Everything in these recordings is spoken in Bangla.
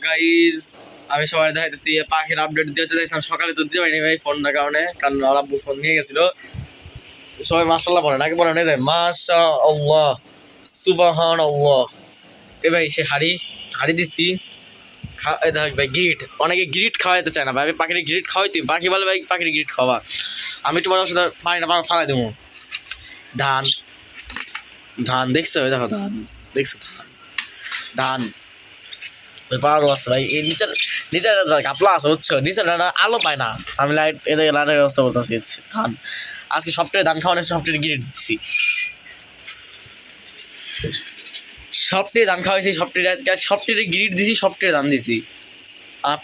গাইজ আমি সবাই দেখাইতেছি পাখির আপডেট দিতে চাইছিলাম সকালে, তো দিতে পারিনি ভাই ফোনটার কারণে, কারণ আব্বু ফোন নিয়ে গেছিল। সবাই মাশাআল্লাহ বলে নাকি বলে না যায় মাশাআল্লাহ সুবহানাল্লাহ। এ ভাই সে হাড়ি দিচ্ছি দেখ ভাই গ্রিট, অনেকে গ্রিট খাওয়াইতে চায় না ভাই, আমি পাখির গ্রিট খাওয়াইতে, পাখি বলে ভাই পাখির গ্রিট খাওয়া, আমি তোমার সাথে পানিটা ফালাই দেবো। ধান ধান দেখছো, দেখো ধান দেখছো, ধান পারো আছে ভাই, এই নিচের কাপলা আছে বুঝছো, নিচের আলো পায় না, আমি লাইট এদিকে লাইটের ব্যবস্থা করতেছি। ধান আজকে সবটাই ধান খাওয়ানো, সবটাই গিরিট দিচ্ছি, সবটাই ধান খাওয়াইছি, সবটাই গিরিট দিছি, সবটাই ধান দিছি। আর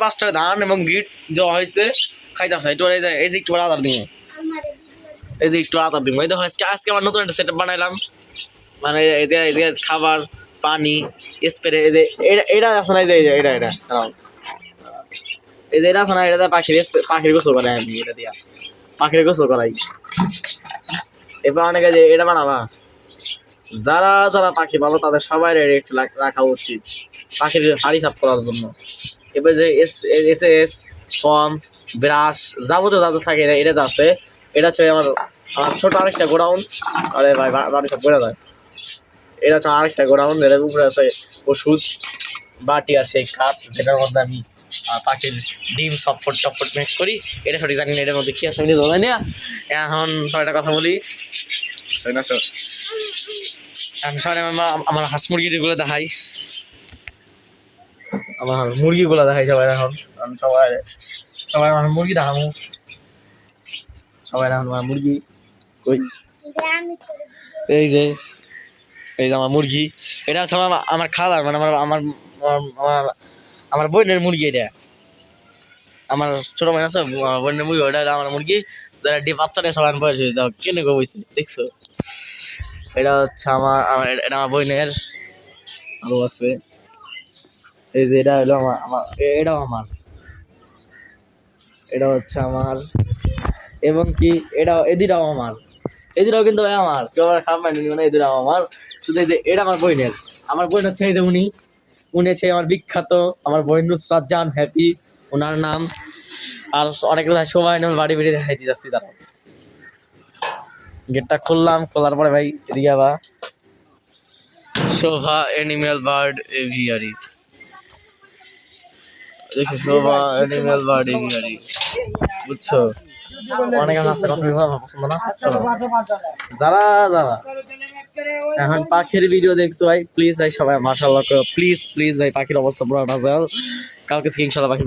পাঁচটা ধান এবং গিট দেওয়া হয়েছে, খাইতেছে একটু। এই যে একটু আদার দিব, এই যে একটু আদার দিব, এই দেখো আজকে আমার নতুন একটা সেট আপ বানাইলাম, মানে এই যে খাবার পানি স্প্রে, এই যে এটা আছে না, এই যে এটা এই যে এটা আছে না, এটা পাখির গোসল করাই, আমি এটা দিয়া পাখির গোসল করাই। এবার অনেকে যে এটা বানাবা, যারা যারা পাখি ভালো তাদের সবাই একটু রাখা উচিত পাখির হাড়ি সাফ করার জন্য। এবার যে এস ফর্ম ব্রাশ যাবতীয় যা থাকে এটা আছে, এটা হচ্ছে আমার ছোট আরেকটা গোডাউন। আরে ভাই বাড়ি সব করে যায়, এটা হচ্ছে আরেকটা গোডাউন, এর উপরে আছে ওষুধ বাটি আর সেই কাপ, যেটার মধ্যে আমি পাখির ডিম সফট টফট মেক করি। এটা সঠিক জানি না এটার মধ্যে কি আছে, আমি জানি না। এখন একটা কথা বলি, আমার হাঁস মুরগিগুলো দেখাই, আমার মুরগিগুলো দেখাই সবাই। এখন সবাই আমার মুরগি দেখাবো, সবাই এখন আমার মুরগি কই, এই যে আমার মুরগি, এটা হচ্ছে আমার খাবার, মানে আমার আমার বোনের মুরগি, এটা আমার ছোট বোন আছে, আমার বোনের মুরগি, ওটা আমার মুরগি, যারা বাচ্চাটা সবাই বয়স হয়েছে কেনে গো বইছে দেখছো। এটা হচ্ছে এটা আমার বোনের আরো আছে, এই যে এটা হলো এটাও আমার, এটা হচ্ছে আমার, এবং কি এদিটাও আমার, এদিটাও কিন্তু ভাই আমার, কেউ আমার খারাপ মাইন্ড নিবে না, এদিটাও আমার। শুধু এই যে এটা আমার বোনের, আমার বোন হচ্ছে এই যে উনি হচ্ছে আমার বিখ্যাত আমার বোন নুসরাত জান হ্যাপি ওনার নাম। আর অনেক সবাই বাড়ি বেরিয়ে দেখাইতে যাচ্ছি, তারা গেটটা খুললাম, খোলার পরে ভাই এদিকে আবার শোভা অ্যানিমেল বার্ড এভিয়ারি, দেখছো শোভা অ্যানিমেল বার্ড এভিয়ারি, বুঝছো। অনেক নাস্তা কথা পছন্দ না, যারা যারা এখন পাখির ভিডিও দেখছো ভাই প্লিজ ভাই সবাই মাশাআল্লাহ, প্লিজ ভাই পাখির অবস্থা পুরো নাজাল, কালকে থেকে ইনশাআল্লাহ পাখি